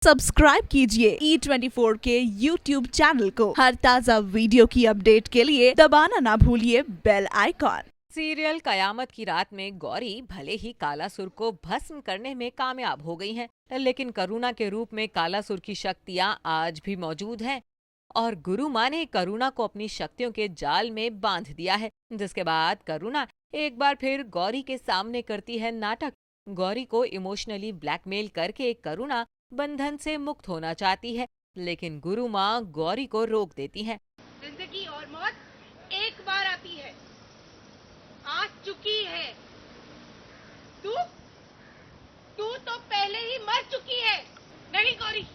Subscribe कीजिए E24 के YouTube channel को हर ताज़ा वीडियो की अपडेट के लिए दबाना ना भूलिए बेल आइकॉन। सीरियल कयामत की रात में गौरी भले ही कालासुर को भस्म करने में कामयाब हो गई हैं, लेकिन करुणा के रूप में कालासुर की शक्तियां आज भी मौजूद हैं और गुरु माँ ने करुणा को अपनी शक्तियों के जाल में बांध दिया है। जिसके बाद करुणा एक बार फिर गौरी के सामने करती है नाटक। गौरी को इमोशनली ब्लैकमेल करके करुणा बंधन से मुक्त होना चाहती है, लेकिन गुरु माँ गौरी को रोक देती हैं। जिंदगी और मौत एक बार आती है, आ चुकी है। तू तू तो पहले ही मर चुकी है। नहीं गौरी,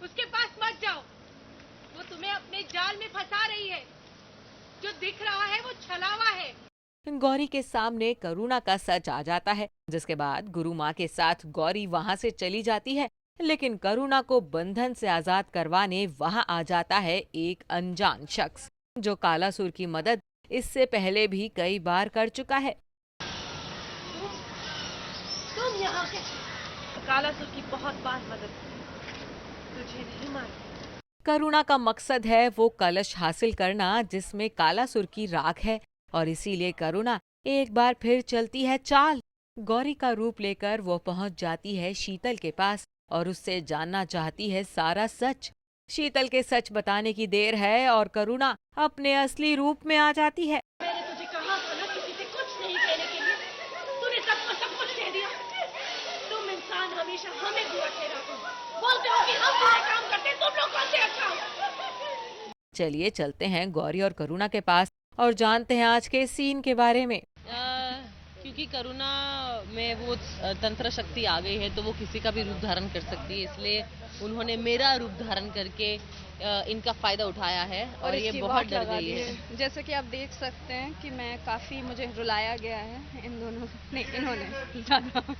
उसके पास मत जाओ। वो तुम्हें अपने जाल में फंसा रही है। जो दिख रहा है वो छलावा है। गौरी के सामने करुणा का सच आ जाता है, जिसके बाद गुरु माँ के साथ गौरी वहां से चली जाती है, लेकिन करुणा को बंधन से आजाद करवाने वहां आ जाता है एक अनजान शख्स, जो कालासुर की मदद इससे पहले भी कई बार कर चुका है। तुम यहाँ कैसे? कालासुर की बहुत बार मदद की, तुझे नहीं मालूम। करुणा का मकसद है वो कलश हासिल करना जिसमें कालासुर की राख है, और इसीलिए करुणा एक बार फिर चलती है चाल। गौरी का रूप लेकर वो पहुंच जाती है शीतल के पास और उससे जानना चाहती है सारा सच। शीतल के सच बताने की देर है और करुणा अपने असली रूप में आ जाती है। मैंने तुझे कहा था ना किसी से कुछ नहीं कहने के लिए। तूने सबको सब कुछ कह दिया। तुम इंसान हमेशा हमें बुरा ठहराते हो। बोलते हो कि हम बुरा काम करते हैं, तुम लोग कौन से अच्छा हो। चलिए चलते हैं गौरी और करुणा के पास और जानते हैं आज के सीन के बारे में। क्योंकि करुणा में वो तंत्र शक्ति आ गई है तो वो किसी का भी रूप धारण कर सकती है, इसलिए उन्होंने मेरा रूप धारण करके इनका फायदा उठाया है और ये बहुत डर गई है। जैसे कि आप देख सकते हैं कि मैं काफी मुझे रुलाया गया है इन दोनों ने, इन्होंने ज्यादा।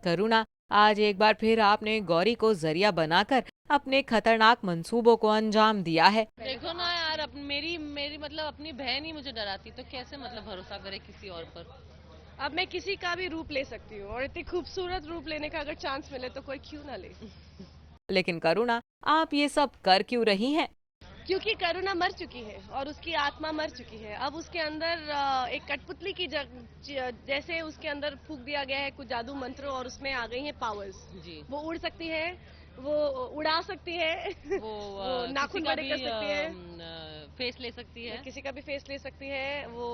करुणा, आज एक बार फिर आपने गौरी को जरिया बनाकर अपने खतरनाक मंसूबों को अंजाम दिया है। देखो ना यार, मेरी मेरी मतलब अपनी बहन ही मुझे डराती, तो कैसे मतलब भरोसा करे किसी और पर। अब मैं किसी का भी रूप ले सकती हूँ और इतनी खूबसूरत रूप लेने का अगर चांस मिले तो कोई क्यों ना ले। लेकिन करुणा, आप ये सब कर क्यों रही हैं? क्योंकि करुणा मर चुकी है और उसकी आत्मा मर चुकी है। अब उसके अंदर एक कठपुतली की जैसे उसके अंदर फूंक दिया गया है कुछ जादू मंत्र और उसमें आ गई है पावर्स जी। वो उड़ सकती है, वो उड़ा सकती है, वो नाखून बड़े कर सकती है, फेस ले सकती है, किसी का भी फेस ले सकती है, वो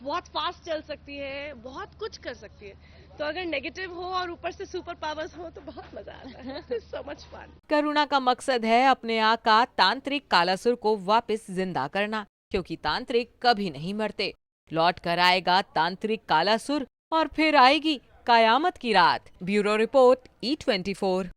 बहुत फास्ट चल सकती है, बहुत कुछ कर सकती है। तो अगर नेगेटिव हो और ऊपर से सुपर पावर्स हो तो बहुत मजा आता है। So much fun. करुणा का मकसद है अपने आका तांत्रिक कालासुर को वापस जिंदा करना, क्योंकि तांत्रिक कभी नहीं मरते। लौट कर आएगा तांत्रिक कालासुर और फिर आएगी कयामत की रात। Bureau report E24।